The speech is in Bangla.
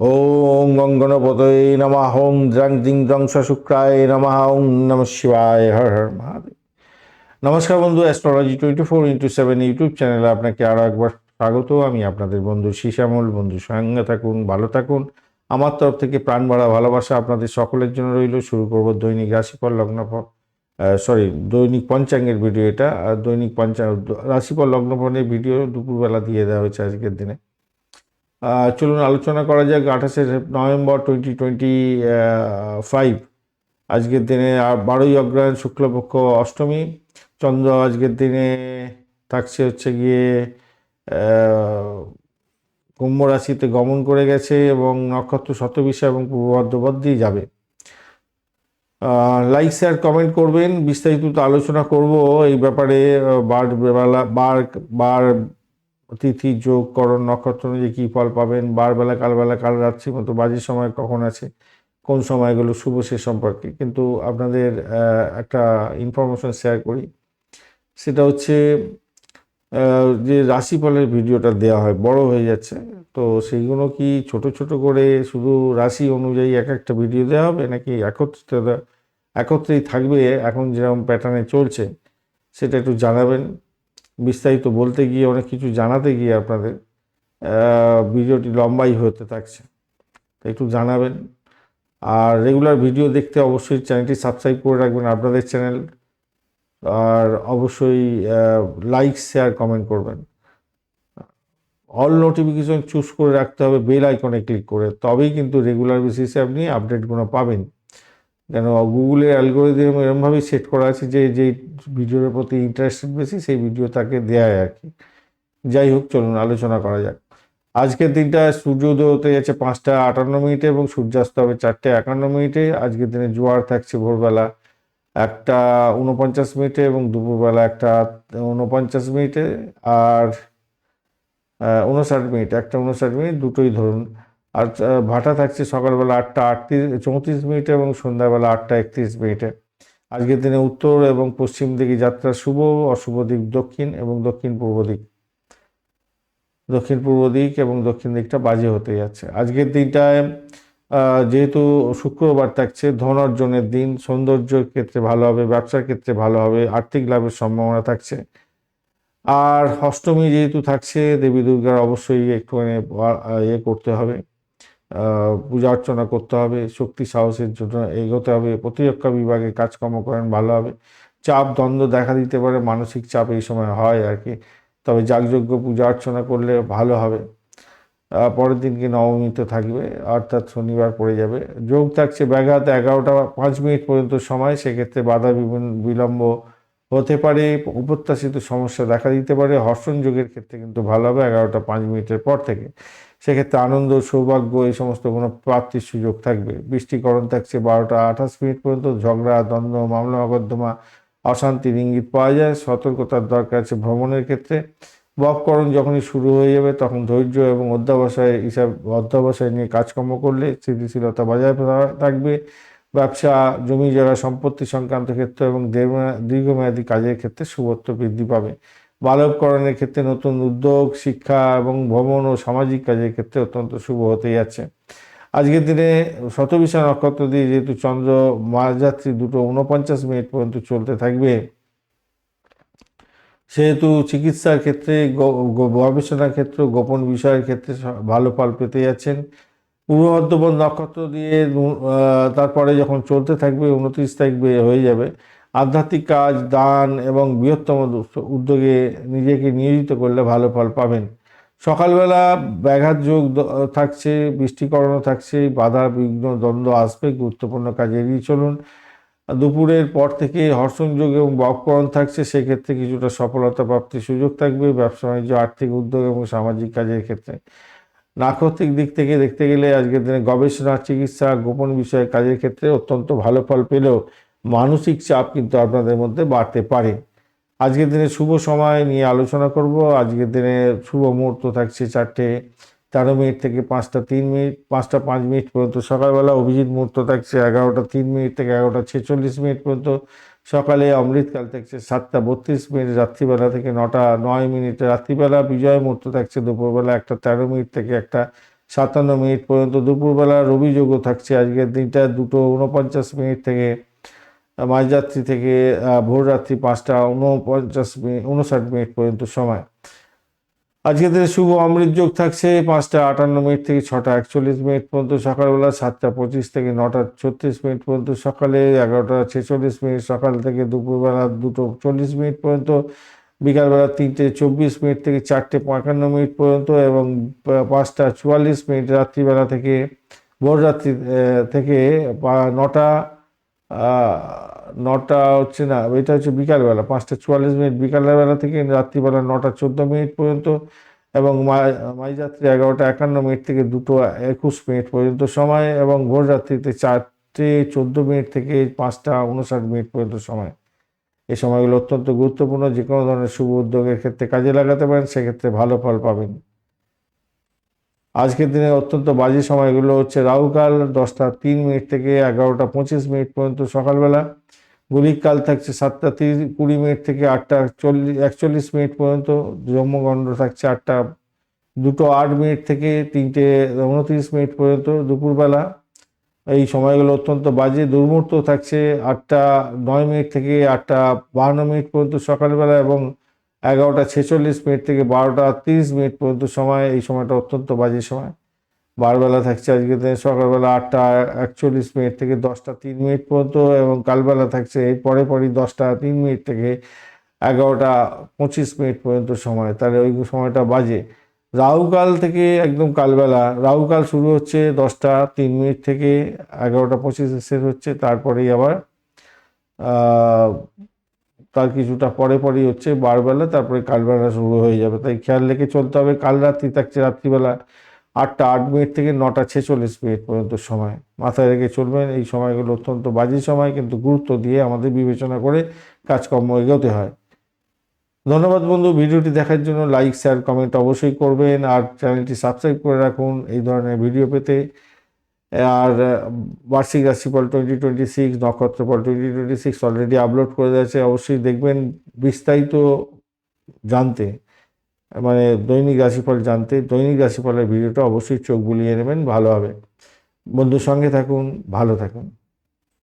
ওং গঙ্গনপতয়ে নমঃ। ওং দ্রাং দিং দ্রং শুক্রায় নমঃ। ওং নমঃ শিবায়। হর হর মহাদেব। নমস্কার বন্ধু, অ্যাস্ট্রোলজি 24x7 ইউটিউব চ্যানেলে আপনাকে আরও একবার স্বাগত। আমি আপনাদের বন্ধু শ্যামল। বন্ধু সঙ্গে থাকুন, ভালো থাকুন। আমার তরফ থেকে প্রাণ ভরা ভালোবাসা আপনাদের সকলের জন্য রইল। শুরু করব দৈনিক রাশিফল লগ্নফল, দৈনিক পঞ্চাঙ্গের ভিডিও। এটা দৈনিক রাশিফল লগ্নফলের ভিডিও দুপুরবেলা দিয়ে দেওয়া হয়েছে আজকের দিনে। চলুন আলোচনা করা যাক 28শে নভেম্বর 2025 আজকের দিনে। 12ই অগ্রহায়ণ শুক্লপক্ষ অষ্টমী। চন্দ্র আজকের দিনে থাকছে হচ্ছে গিয়ে কুম্ভ রাশিতে গমন করে গেছে এবং নক্ষত্র শতবিশা এবং পূর্ব ভাদ্রপদ দিয়ে যাবে। লাইক শেয়ার কমেন্ট করবেন, বিস্তারিত আলোচনা করব এই ব্যাপারে। বার তিথি যোগ করণ নক্ষত্র অনুযায়ী কী ফল পাবেন, বারবেলা কালবেলা কাল রাত্রি মতো বাজে সময় কখন আছে, কোন সময়গুলো শুভ, সে সম্পর্কে কিন্তু আপনাদের একটা ইনফরমেশন শেয়ার করি। সেটা হচ্ছে যে রাশিফলের ভিডিওটা দেওয়া হয় বড় হয়ে যাচ্ছে, তো সেইগুলো কি ছোট ছোট করে শুধু রাশি অনুযায়ী এক একটা ভিডিও দেওয়া হবে, নাকি একত্রেই থাকবে এখন যেরকম প্যাটার্নে চলছে, সেটা একটু জানাবেন। বিস্তারিত বলতে গিয়ে অনেক কিছু জানাতে গিয়ে আপনাদের ভিডিওটি লম্বাই হতে থাকছে, একটু জানাবেন। আর রেগুলার ভিডিও দেখতে অবশ্যই চ্যানেলটি সাবস্ক্রাইব করে রাখবেন, আপনাদের চ্যানেল। আর অবশ্যই লাইক শেয়ার কমেন্ট করবেন। অল নোটিফিকেশন চুজ করে রাখতে হবে বেল আইকনে ক্লিক করে, তবেই কিন্তু রেগুলার বেসিসে আপনি আপডেটগুলো পাবেন। কেন গুগলের অ্যালগোরিদম এরমভাবেই সেট করা আছে যে যেই ভিডিওর প্রতি ইন্টারেস্টেড বেশি সেই ভিডিও তাকে দেয় আর কি। যাই হোক, চলুন আলোচনা করা যাক। আজকের দিনটা সূর্যোদয় হতে যাচ্ছে 5টা 58 এবং সূর্যাস্ত হবে 4টা 51। আজকের দিনে জোয়ার থাকছে ভোরবেলা 1টা 49 এবং দুপুরবেলা 1টা 49। আর 59 1টা 59 দুটোই ধরুন। আর ভাটা থাকছে সকালবেলা 8টা 34 এবং সন্ধ্যাবেলা 8টা 31। আজকের দিনে উত্তর এবং পশ্চিম দিকে যাত্রা শুভ, অশুভ দিক দক্ষিণ এবং দক্ষিণ পূর্ব দিক। এবং দক্ষিণ দিকটা বাজে হতে যাচ্ছে। আজকের দিনটায় যেহেতু শুক্রবার থাকছে, ধন অর্জনের দিন, সৌন্দর্যের ক্ষেত্রে ভালো হবে, ব্যবসার ক্ষেত্রে ভালো হবে, আর্থিক লাভের সম্ভাবনা থাকছে। আর অষ্টমী যেহেতু থাকছে, দেবী দুর্গার অবশ্যই একটুখানি করতে হবে, পূজা অর্চনা করতে হবে, শক্তি সাহসের জন্য এগোতে হবে। প্রতিরক্ষা বিভাগে কাজকর্ম করেন ভালো হবে। চাপ দ্বন্দ্ব দেখা দিতে পারে, মানসিক চাপ এই সময় হয় আর কি, তবে যাগযজ্ঞ পূজা অর্চনা করলে ভালো হবে। পরের দিনকে নবমীতে থাকবে, অর্থাৎ শনিবার পড়ে যাবে। যোগ থাকছে ব্যাঘাত 11টা 5 পর্যন্ত সময়, সেক্ষেত্রে বাধা বিলম্ব হতে পারে, অপ্রত্যাশিত সমস্যা দেখা দিতে পারে। হর্ষণ যোগের ক্ষেত্রে কিন্তু ভালো হবে 11টা 5 পর থেকে, সেক্ষেত্রে আনন্দ সৌভাগ্য এই সমস্ত কোনো প্রাপ্তির সুযোগ থাকবে। বৃষ্টিকরণ থাকছে 12টা 28 পর্যন্ত, ঝগড়া দ্বন্দ্ব মামলা মকদ্দমা অশান্তির ইঙ্গিত পাওয়া যায়। সতর্কতার দরকার আছে ভ্রমণের ক্ষেত্রে। বককরণ যখনই শুরু হয়ে যাবে তখন ধৈর্য এবং অধ্যবসায় নিয়ে কাজকর্ম করলে স্থিতিশীলতা বজায় থাকবে। ব্যবসা, জমি জায়গা সম্পত্তি সংক্রান্ত ক্ষেত্রে এবং দীর্ঘমেয়াদী কাজের ক্ষেত্রে শুভত্ব বৃদ্ধি পাবে। বালবকরণের ক্ষেত্রে নতুন উদ্যোগ, শিক্ষা এবং ভ্রমণ ও সামাজিক কাজের ক্ষেত্রে অত্যন্ত শুভ হতে যাচ্ছে। আজকের দিনে শতবিশা নক্ষত্র দিয়ে যেহেতু চন্দ্র মাঝরাত্রি 2:49 পর্যন্ত চলতে থাকবে, সেহেতু চিকিৎসার ক্ষেত্রে, গবেষণার ক্ষেত্রে, গোপন বিষয়ের ক্ষেত্রে ভালো ফল পেতে যাচ্ছেন। পূর্ব ভাদ্রপদ নক্ষত্র দিয়ে তারপরে যখন চলতে থাকবে 29 তারিখ হয়ে যাবে, আধ্যাত্মিক কাজ, দান এবং বৃহত্তম উদ্যোগে নিজেকে নিয়োজিত করলে ভালো ফল পাবেন। সকালবেলা ব্যাঘাত যোগ থাকছে, বৃষ্টিকরণও থাকছে, বাধা বিঘ্ন দ্বন্দ্ব আসবে, গুরুত্বপূর্ণ কাজে এড়িয়ে চলুন। দুপুরের পর থেকে হর্ষণ যোগ এবং বককরণ থাকছে, সেক্ষেত্রে কিছুটা সফলতা প্রাপ্তির সুযোগ থাকবে ব্যবসা বাণিজ্য, আর্থিক উদ্যোগ এবং সামাজিক কাজের ক্ষেত্রে। নাক্ষত্রিক দিক থেকে দেখতে গেলে আজকের দিনে গবেষণা, চিকিৎসা, গোপন বিষয়ে কাজের ক্ষেত্রে অত্যন্ত ভালো ফল পেলেও মানসিক চাপ কিন্তু আপনাদের মধ্যে বাড়তে পারে। আজকের দিনে শুভ সময় নিয়ে আলোচনা করব। আজকের দিনে শুভ মুহূর্ত থাকছে 4টা 13 থেকে 5টা 3, 5টা 5 পর্যন্ত সকালবেলা। অভিজিৎ মুহূর্ত থাকছে 11টা 3 থেকে 11টা 46 পর্যন্ত সকালে। অমৃতকাল থাকছে 7টা 32, রাত্রিবেলা থেকে 9টা 9 রাত্রিবেলা। বিজয় মুহূর্ত থাকছে দুপুরবেলা 1টা 13 থেকে 57 পর্যন্ত। দুপুরবেলা রবিযোগও থাকছে আজকের দিনটা 2:49 থেকে মাঝরাত্রি থেকে ভোররাত্রি 5:59 পর্যন্ত সময়। আজকের দিনে শুভ অমৃত যোগ থাকছে 5:58 থেকে 6:41 পর্যন্ত সকালবেলা, 7:25 থেকে 9:36 পর্যন্ত সকালে, 11:46 সকাল থেকে দুপুরবেলা 2:40 পর্যন্ত, বিকালবেলা 3:24 থেকে 4:55 পর্যন্ত এবং 5:44 রাত্রিবেলা থেকে ভোররাত্রি থেকে 9টা হচ্ছে না, এটা হচ্ছে বিকালবেলা 5:44 বিকালবেলা থেকে রাত্রিবেলা 9:14 পর্যন্ত এবং মাঝরাত্রি 11:51 থেকে 2:21 পর্যন্ত সময় এবং ভোররাত্রিতে 4:14 থেকে 5:59 পর্যন্ত সময়। এই সময়গুলো অত্যন্ত গুরুত্বপূর্ণ, যে কোনো ধরনের শুভ উদ্যোগের ক্ষেত্রে কাজে লাগাতে পারেন, সেক্ষেত্রে ভালো ফল পাবেন। আজকের দিনে অত্যন্ত বাজে সময়গুলো হচ্ছে রাহুকাল 10:03 থেকে 11:25 পর্যন্ত সকালবেলা, গুলিক কাল থাকছে 7:20 থেকে 8:41 পর্যন্ত, যমগণ্ড থাকছে 2:08 থেকে 3:29 পর্যন্ত দুপুরবেলা। এই সময়গুলো অত্যন্ত বাজে। দুর্মুহূর্ত থাকছে 8:09 থেকে 8:52 পর্যন্ত সকালবেলা এবং 11:46 থেকে 12:30 পর্যন্ত সময়। এই সময়টা অত্যন্ত বাজে সময়। বারবেলা থাকছে আজকের দিনে সকালবেলা 8:41 থেকে 10:03 পর্যন্ত এবং কালবেলা থাকছে এর পরে 10:03 থেকে 11:25 পর্যন্ত সময়। তাহলে ওই সময়টা বাজে। রাহুকাল থেকে একদম কালবেলা, রাহুকাল শুরু হচ্ছে 10:03 থেকে 11:25 শেষ হচ্ছে, তারপরেই আবার তার কিছুটা পরেই হচ্ছে বারবেলা, তারপরে কালবেলা শুরু হয়ে যাবে। তাই খেয়াল রেখে চলতে হবে। কাল রাত্রি থাকছে রাত্রিবেলা 8:08 থেকে 9:46 পর্যন্ত সময়। মাথায় রেখে চলবেন। এই সময়গুলো অত্যন্ত বাজে সময়, কিন্তু গুরুত্ব দিয়ে আমাদের বিবেচনা করে কাজকর্ম এগোতে হয়। ধন্যবাদ বন্ধু, ভিডিওটি দেখার জন্য। লাইক, শেয়ার, কমেন্ট অবশ্যই করবেন আর চ্যানেলটি সাবস্ক্রাইব করে রাখুন এই ধরনের ভিডিও পেতে। আর বার্ষিক রাশিফল 2026, নক্ষত্রফল 2026 অলরেডি আপলোড করে দিয়েছে, অবশ্যই দেখবেন। বিস্তারিত জানতে, মানে দৈনিক রাশিফল জানতে, দৈনিক রাশিফলের ভিডিওটা অবশ্যই চোখ বুলিয়ে নেবেন, ভালো হবে। বন্ধুর সঙ্গে থাকুন, ভালো থাকুন।